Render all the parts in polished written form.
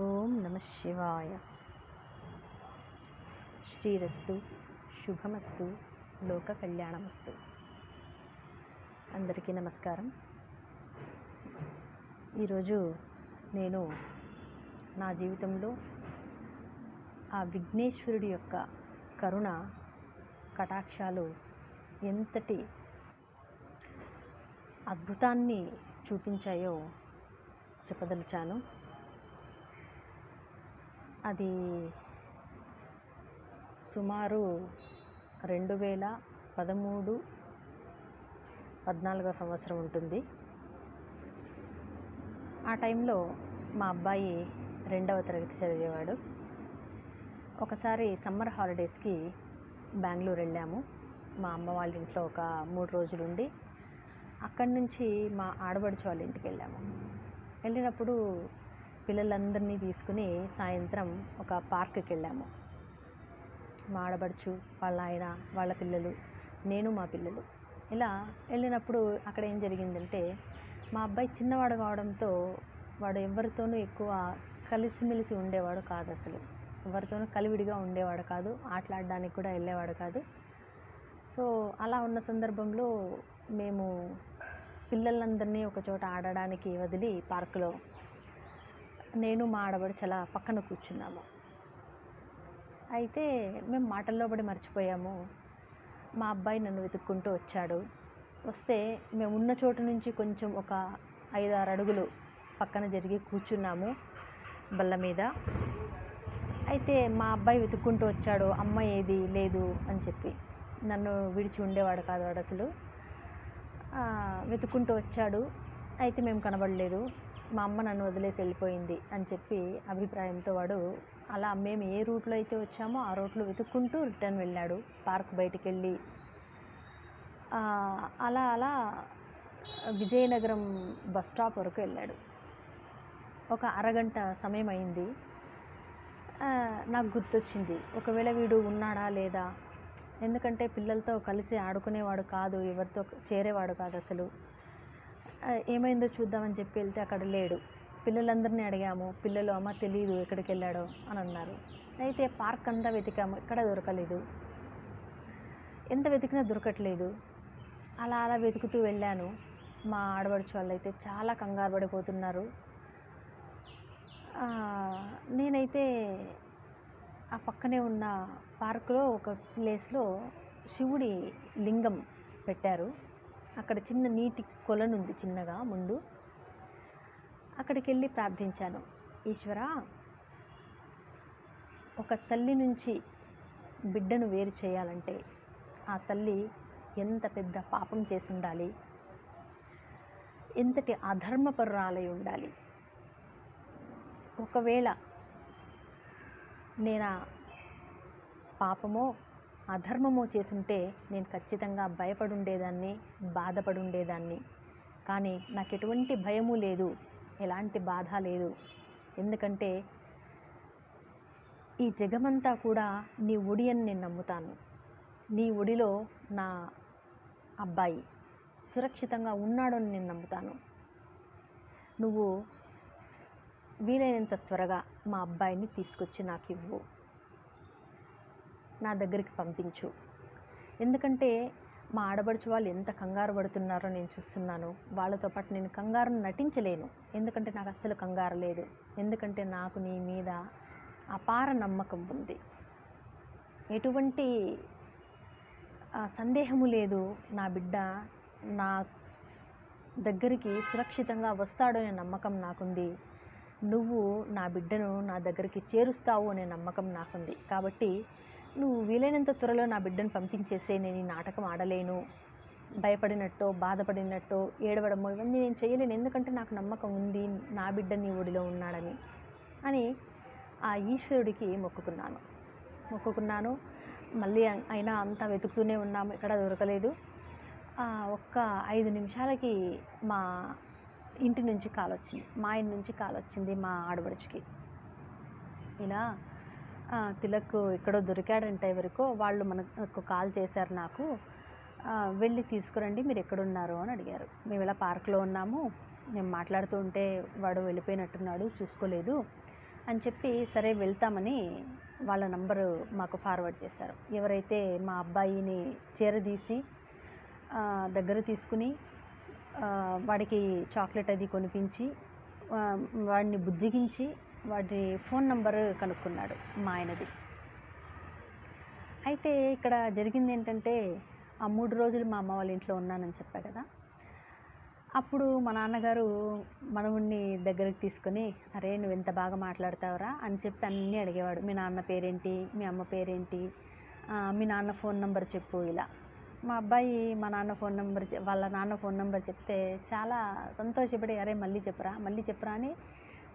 ఓం నమ శివాయ. శ్రీరస్తు, శుభమస్తు, లోక కళ్యాణమస్తు. అందరికీ నమస్కారం. ఈరోజు నేను నా జీవితంలో ఆ విఘ్నేశ్వరుడి యొక్క కరుణ కటాక్షాలు ఎంతటి అద్భుతాన్ని చూపించాయో చెప్పదలిచాను. అది సుమారు 2013-14 సంవత్సరం ఉంటుంది. ఆ టైంలో మా అబ్బాయి 2వ తరగతి చదివేవాడు. ఒకసారి సమ్మర్ హాలిడేస్కి బెంగళూరు వెళ్ళాము. మా అమ్మ వాళ్ళ ఇంట్లో ఒక 3 రోజులు ఉండి అక్కడి నుంచి మా ఆడబడుచు వాళ్ళ ఇంటికి వెళ్ళాము. వెళ్ళినప్పుడు పిల్లలందరినీ తీసుకుని సాయంత్రం ఒక పార్క్కి వెళ్ళాము. మా ఆడబడుచు, వాళ్ళ ఆయన, వాళ్ళ పిల్లలు, నేను, మా పిల్లలు ఇలా వెళ్ళినప్పుడు అక్కడ ఏం జరిగిందంటే, మా అబ్బాయి చిన్నవాడు కావడంతో వాడు ఎవరితోనూ ఎక్కువ కలిసిమెలిసి ఉండేవాడు కాదు. అసలు ఎవరితోనూ కలివిడిగా ఉండేవాడు కాదు. ఆటలాడడానికి కూడా వెళ్ళేవాడు కాదు. సో అలా ఉన్న సందర్భంలో మేము పిల్లలందరినీ ఒకచోట ఆడడానికి వదిలి పార్కులో నేను, మా ఆడబడుచు అలా పక్కన కూర్చున్నాము. అయితే మేము మాటల్లో పడి మర్చిపోయాము. మా అబ్బాయి నన్ను వెతుక్కుంటూ వచ్చాడు. వస్తే మేము ఉన్న చోటు నుంచి కొంచెం ఒక 5-6 అడుగులు పక్కన జరిగి కూర్చున్నాము బల్ల మీద. అయితే మా అబ్బాయి వెతుక్కుంటూ వచ్చాడు, అమ్మ ఏది లేదు అని చెప్పి. నన్ను విడిచి ఉండేవాడు కాదు వాడు అసలు. వెతుక్కుంటూ వచ్చాడు. అయితే మేము కనబడలేదు. మా అమ్మ నన్ను వదిలేసి వెళ్ళిపోయింది అని చెప్పి అభిప్రాయంతో వాడు అలా మేము ఏ రూట్లో అయితే వచ్చామో ఆ రూట్లో వెతుక్కుంటూ రిటర్న్ వెళ్ళాడు. పార్క్ బయటికి వెళ్ళి అలా అలా విజయనగరం బస్ స్టాప్ వరకు వెళ్ళాడు. ఒక అరగంట సమయం అయింది. నాకు గుర్తొచ్చింది, ఒకవేళ వీడు ఉన్నాడా లేదా. ఎందుకంటే పిల్లలతో కలిసి ఆడుకునేవాడు కాదు, ఎవరితో చేరేవాడు కాదు అసలు. ఏమైందో చూద్దామని చెప్పి వెళ్తే అక్కడ లేడు. పిల్లలందరినీ అడిగాము. పిల్లలు అమ్మ తెలియదు ఎక్కడికి వెళ్ళాడో అని అన్నారు. అయితే పార్క్ అంతా వెతికాము, ఎక్కడ దొరకలేదు. ఎంత వెతికినా దొరకట్లేదు. అలా అలా వెతుకుతూ వెళ్ళాను. మా ఆడబడుచు వాళ్ళు అయితే చాలా కంగారు పడిపోతున్నారు. నేనైతే ఆ పక్కనే ఉన్న పార్కులో ఒక ప్లేస్లో శివుడి లింగం పెట్టారు. అక్కడ చిన్న నీటి కొలనుంది చిన్నగా ముందు. అక్కడికి వెళ్ళి ప్రార్థించాను, ఈశ్వరా, ఒక తల్లి నుంచి బిడ్డను వేరు చేయాలంటే ఆ తల్లి ఎంత పెద్ద పాపం చేసి ఉండాలి, ఎంతటి అధర్మపరురాలై ఉండాలి. ఒకవేళ నేను పాపమో అధర్మమో చేసుంటే నేను ఖచ్చితంగా భయపడి ఉండేదాన్ని, బాధపడి ఉండేదాన్ని. కానీ నాకు ఎటువంటి భయము లేదు, ఎలాంటి బాధ లేదు. ఎందుకంటే ఈ జగమంతా కూడా నీ ఒడి అని నేను నమ్ముతాను. నీ ఒడిలో నా అబ్బాయి సురక్షితంగా ఉన్నాడని నేను నమ్ముతాను. నువ్వు వీలైనంత త్వరగా మా అబ్బాయిని తీసుకొచ్చి నాకు ఇవ్వు, నా దగ్గరికి పంపించు. ఎందుకంటే మా ఆడబడుచు వాళ్ళు ఎంత కంగారు పడుతున్నారో నేను చూస్తున్నాను. వాళ్ళతో పాటు నేను కంగారును నటించలేను. ఎందుకంటే నాకు అస్సలు కంగారు లేదు. ఎందుకంటే నాకు నీ మీద అపార నమ్మకం ఉంది. ఎటువంటి సందేహము లేదు. నా బిడ్డ నా దగ్గరికి సురక్షితంగా వస్తాడు అనే నమ్మకం నాకుంది. నువ్వు నా బిడ్డను నా దగ్గరికి చేరుస్తావు అనే నమ్మకం నాకుంది. కాబట్టి నువ్వు వీలైనంత త్వరలో నా బిడ్డను పంపించేసే. నేను ఈ నాటకం ఆడలేను. భయపడినట్టో, బాధపడినట్టో, ఏడవడమో ఇవన్నీ నేను చేయలేను. ఎందుకంటే నాకు నమ్మకం ఉంది నా బిడ్డ నీ ఒడిలో ఉన్నాడని అని ఆ ఈశ్వరుడికి మొక్కుకున్నాను. మళ్ళీ అయినా అంతా వెతుకుతూనే ఉన్నాము, ఎక్కడ దొరకలేదు. ఒక్క 5 నిమిషాలకి మా ఇంటి నుంచి కాల్ వచ్చింది. మా ఇంటి నుంచి కాల్ వచ్చింది మా ఆడబడుచుకి. ఇలా తిలక్ ఎక్కడో దొరికాడంట ఎవరికో, వాళ్ళు మనకు కాల్ చేశారు నాకు, వెళ్ళి తీసుకురండి, మీరు ఎక్కడున్నారు అని అడిగారు. మేము ఇలా పార్క్లో ఉన్నాము, మేము మాట్లాడుతూ ఉంటే వాడు వెళ్ళిపోయినట్టున్నాడు, చూసుకోలేదు, అని చెప్పి సరే వెళ్తామని వాళ్ళ నంబరు మాకు ఫార్వర్డ్ చేశారు. ఎవరైతే మా అబ్బాయిని చేరదీసి దగ్గర తీసుకుని వాడికి చాక్లెట్ అది కొనిపించి వాడిని బుజ్జగించి వాడి ఫోన్ నంబరు కనుక్కున్నాడు మా ఆయనది. అయితే ఇక్కడ జరిగింది ఏంటంటే, ఆ 3 రోజులు మా అమ్మ వాళ్ళ ఇంట్లో ఉన్నానని చెప్పా కదా. అప్పుడు మా నాన్నగారు మనవుణ్ణి దగ్గరికి తీసుకొని, అరే నువ్వు ఎంత బాగా మాట్లాడతావురా అని చెప్పి అన్నీ అడిగేవాడు. మీ నాన్న పేరేంటి, మీ అమ్మ పేరేంటి, మీ నాన్న ఫోన్ నంబర్ చెప్పు, ఇలా. మా అబ్బాయి మా నాన్న ఫోన్ నంబర్ వాళ్ళ నాన్న ఫోన్ నంబర్ చెప్తే చాలా సంతోషపడి, అరే మళ్ళీ చెప్పరా అని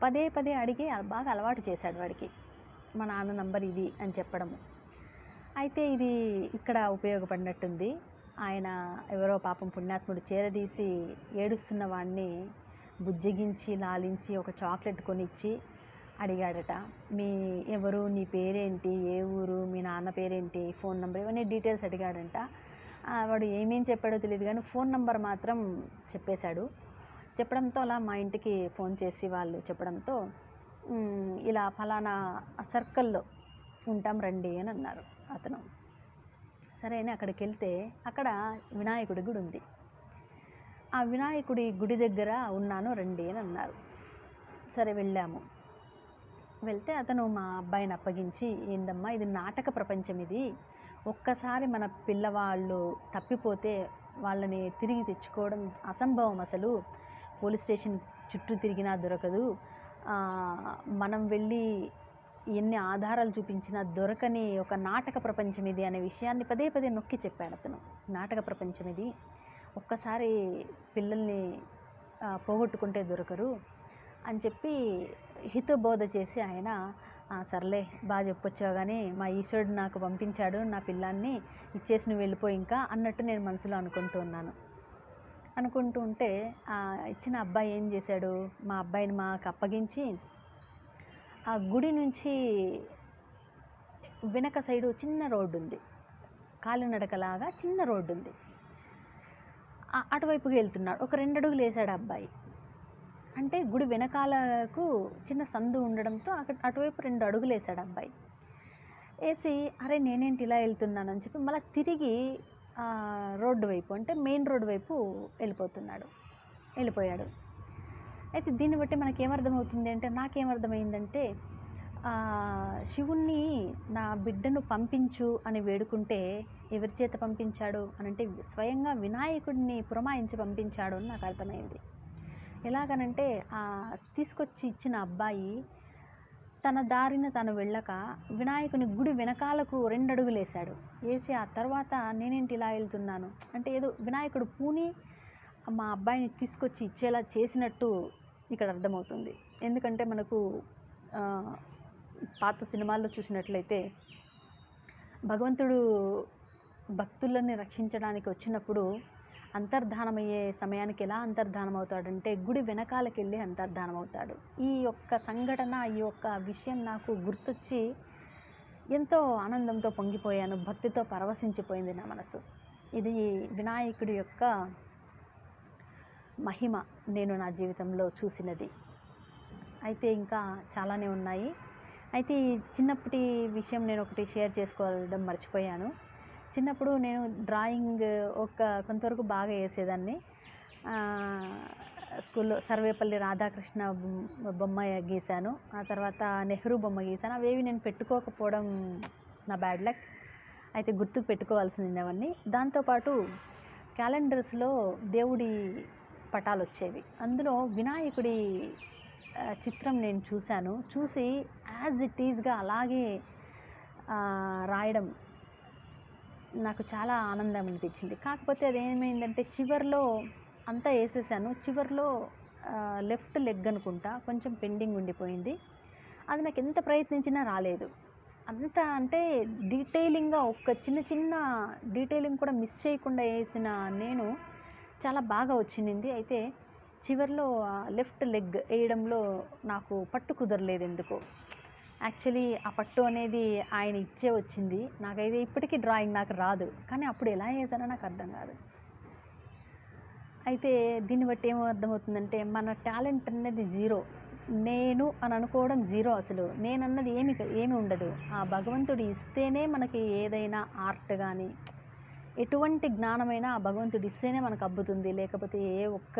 పదే పదే అడిగి బాగా అలవాటు చేశాడు వాడికి, మా నాన్న నంబర్ ఇది అని చెప్పడము. అయితే ఇది ఇక్కడ ఉపయోగపడినట్టుంది. ఆయన ఎవరో పాపం పుణ్యాత్ముడు చేరదీసి ఏడుస్తున్న వాడిని బుజ్జగించి లాలించి ఒక చాక్లెట్ కొనిచ్చి అడిగాడట, మీ ఎవరు, నీ పేరేంటి, ఏ ఊరు, మీ నాన్న పేరేంటి, ఫోన్ నెంబర్, ఇవన్నీ డీటెయిల్స్ అడిగాడంట. వాడు ఏమేం చెప్పాడో తెలియదు కానీ ఫోన్ నెంబర్ మాత్రం చెప్పేశాడు. చెప్పడంతో అలా మా ఇంటికి ఫోన్ చేసి వాళ్ళు చెప్పడంతో ఇలా ఫలానా సర్కిల్లో ఉంటాం రండి అని అన్నారు అతను. సరే అని అక్కడికి వెళ్తే అక్కడ వినాయకుడి గుడి ఉంది. ఆ వినాయకుడి గుడి దగ్గర ఉన్నాను రండి అని అన్నారు. సరే వెళ్ళాము. వెళ్తే అతను మా అబ్బాయిని అప్పగించి, ఏందమ్మా ఇది నాటక ప్రపంచం, ఇది ఒక్కసారి మన పిల్లవాళ్ళు తప్పిపోతే వాళ్ళని తిరిగి తెచ్చుకోవడం అసంభవం, అసలు పోలీస్ స్టేషన్ చుట్టూ తిరిగినా దొరకదు, మనం వెళ్ళి ఎన్ని ఆధారాలు చూపించినా దొరకని ఒక నాటక ప్రపంచం ఇది అనే విషయాన్ని పదే పదే నొక్కి చెప్పాడు అతను. నాటక ప్రపంచం ఇది, ఒక్కసారి పిల్లల్ని పోగొట్టుకుంటే దొరకరు అని చెప్పి హితబోధ చేసి ఆయన, సర్లే బాగా చెప్పొచ్చావు కానీ మా ఈశ్వరుడు నాకు పంపించాడు నా పిల్లాన్ని, ఇచ్చేసి నువ్వు వెళ్ళిపో ఇంకా అన్నట్టు నేను మనసులో అనుకుంటూ ఉంటే ఇచ్చిన అబ్బాయి ఏం చేశాడు, మా అబ్బాయిని మాకు అప్పగించి ఆ గుడి నుంచి వెనక సైడు చిన్న రోడ్డు ఉంది, కాలినడకలాగా చిన్న రోడ్డు ఉంది, అటువైపుకి వెళ్తున్నాడు. ఒక 2 అడుగులు వేసాడు అబ్బాయి. అంటే గుడి వెనకాలకు చిన్న సందు ఉండడంతో అటువైపు 2 అడుగులు వేసాడు అబ్బాయి. వేసి అరే నేనేంటి ఇలా వెళ్తున్నానని చెప్పి మళ్ళీ తిరిగి రోడ్డు వైపు, అంటే మెయిన్ రోడ్డు వైపు వెళ్ళిపోయాడు. అయితే దీన్ని బట్టి మనకేమర్థమవుతుంది అంటే, నాకేమర్థమైందంటే, శివుణ్ణి నా బిడ్డను పంపించు అని వేడుకుంటే ఎవరి చేత పంపించాడు అని అంటే స్వయంగా వినాయకుడిని పురమాయించి పంపించాడు అని నాకు అర్థమైంది. ఎలాగనంటే తీసుకొచ్చి ఇచ్చిన అబ్బాయి తన దారిన తను వెళ్ళక వినాయకుని గుడి వెనకాలకు 2 అడుగులు వేశాడు. వేసి ఆ తర్వాత నేనేంటి ఇలా వెళ్తున్నాను అంటే ఏదో వినాయకుడు పూని మా అబ్బాయిని తీసుకొచ్చి ఇచ్చేలా చేసినట్టు ఇక్కడ అర్థమవుతుంది. ఎందుకంటే మనకు పాత సినిమాల్లో చూసినట్లయితే భగవంతుడు భక్తులని రక్షించడానికి వచ్చినప్పుడు అంతర్ధానమయ్యే సమయానికి ఎలా అంతర్ధానం అవుతాడంటే గుడి వెనకాలకి వెళ్ళి అంతర్ధానం అవుతాడు. ఈ యొక్క సంఘటన, ఈ యొక్క విషయం నాకు గుర్తొచ్చి ఎంతో ఆనందంతో పొంగిపోయాను, భక్తితో పరవశించిపోయింది నా మనసు. ఇది వినాయకుడి యొక్క మహిమ నేను నా జీవితంలో చూసినది. అయితే ఇంకా చాలానే ఉన్నాయి. అయితే ఈ చిన్నప్పటి విషయం నేను ఒకటి షేర్ చేసుకోవడం మర్చిపోయాను. చిన్నప్పుడు నేను డ్రాయింగ్ కొంతవరకు బాగా వేసేదాన్ని. స్కూల్లో సర్వేపల్లి రాధాకృష్ణ బొమ్మ గీశాను, ఆ తర్వాత నెహ్రూ బొమ్మ గీశాను. అవేవి నేను పెట్టుకోకపోవడం నా బ్యాడ్ లక్. అయితే గుర్తుకు పెట్టుకోవాల్సింది అవన్నీ. దాంతోపాటు క్యాలెండర్స్లో దేవుడి పటాలు వచ్చేవి, అందులో వినాయకుడి చిత్రం నేను చూసి యాజ్ ఇట్ ఈజ్గా అలాగే రాయడం నాకు చాలా ఆనందం అనిపించింది. కాకపోతే అదేమైందంటే చివర్లో అంతా వేసేసాను, చివర్లో లెఫ్ట్ లెగ్ అనుకుంటా కొంచెం పెండింగ్ ఉండిపోయింది. అది నాకు ఎంత ప్రయత్నించినా రాలేదు. అంత అంటే డీటెయిలింగ్గా ఒక చిన్న డీటెయిలింగ్ కూడా మిస్ చేయకుండా వేసిన నేను చాలా బాగా వచ్చింది. అయితే చివర్లో లెఫ్ట్ లెగ్ వేయడంలో నాకు పట్టు కుదరలేదు ఎందుకో. యాక్చువల్లీ ఆ పట్టు అనేది ఆయన ఇచ్చే వచ్చింది. నాకైతే ఇప్పటికీ డ్రాయింగ్ నాకు రాదు, కానీ అప్పుడు ఎలా వేసానో నాకు అర్థం కాదు. అయితే దీన్ని బట్టి ఏమో అర్థమవుతుందంటే మన టాలెంట్ అనేది జీరో. నేను అని అనుకోవడం జీరో అసలు. నేనన్నది ఏమి ఉండదు. ఆ భగవంతుడు ఇస్తేనే మనకి ఏదైనా ఆర్ట్ గాని, ఎటువంటి జ్ఞానమైనా ఆ భగవంతుడు ఇస్తేనే మనకు అబ్బుతుంది. లేకపోతే ఏ ఒక్క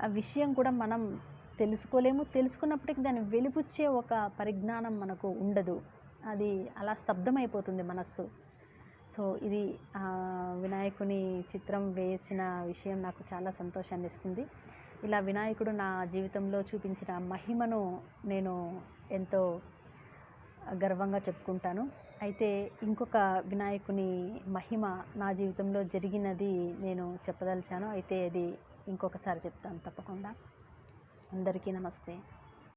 విషయం కూడా మనం తెలుసుకోలేము. తెలుసుకున్నప్పటికి దాన్ని వెలిబుచ్చే ఒక పరిజ్ఞానం మనకు ఉండదు. అది అలా స్తబ్దమైపోతుంది మనస్సు. సో, ఇది వినాయకుని చిత్రం వేసిన విషయం నాకు చాలా సంతోషాన్నిస్తుంది. ఇలా వినాయకుడు నా జీవితంలో చూపించిన మహిమను నేను ఎంతో గర్వంగా చెప్పుకుంటాను. అయితే ఇంకొక వినాయకుని మహిమ నా జీవితంలో జరిగినది నేను చెప్పదలిచాను. అయితే అది ఇంకొకసారి చెప్తాను తప్పకుండా. అందరికీ నమస్తే.